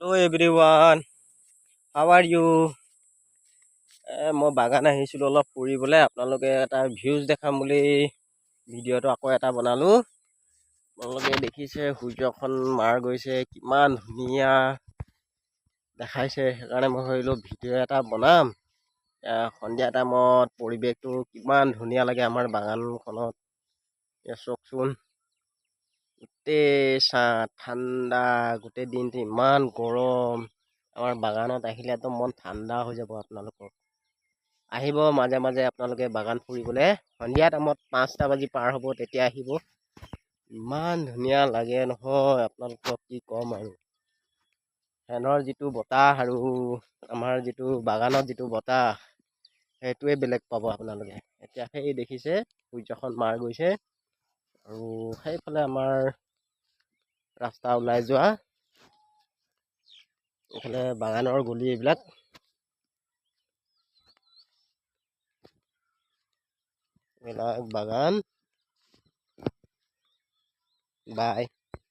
Hello everyone, how are you? মই বাগান আহিছিলোঁ অলপ ফুৰিবলৈ। আপোনালোকে এটা ভিউজ দেখাম বুলি ভিডিঅ'টো আকৌ এটা বনালোঁ। আপোনালোকে দেখিছে সূৰ্যখন মাৰ গৈছে, কিমান ধুনীয়া দেখাইছে। সেইকাৰণে মই ভাবিলোঁ ভিডিঅ' এটা বনাম। সন্ধিয়া টাইমত পৰিৱেশটো কিমান ধুনীয়া লাগে আমাৰ বাগানখনত। চাওকচোন, গোটেই ঠাণ্ডা, গোটেই দিনটো ইমান গৰম। আমাৰ বাগানত আহিলে একদম মন ঠাণ্ডা হৈ যাব। আপোনালোকক আহিব মাজে মাজে আপোনালোকে বাগান ফুৰিবলৈ। সন্ধিয়া টাইমত 5টা বাজি পাৰ হ'ব, তেতিয়া আহিব। ইমান ধুনীয়া লাগে নহয়, আপোনালোকক কি ক'ম আৰু। ফেনৰ যিটো বতাহ আৰু আমাৰ যিটো বাগানত যিটো বতাহ, সেইটোৱে বেলেগ পাব আপোনালোকে। এতিয়া সেই দেখিছে সূৰ্যখন মাৰ গৈছে, আৰু সেইফালে আমাৰ ৰাস্তা ওলাই যোৱা, এইফালে বাগানৰ গলি এইবিলাক। এইবিলাক বাগান। বাই।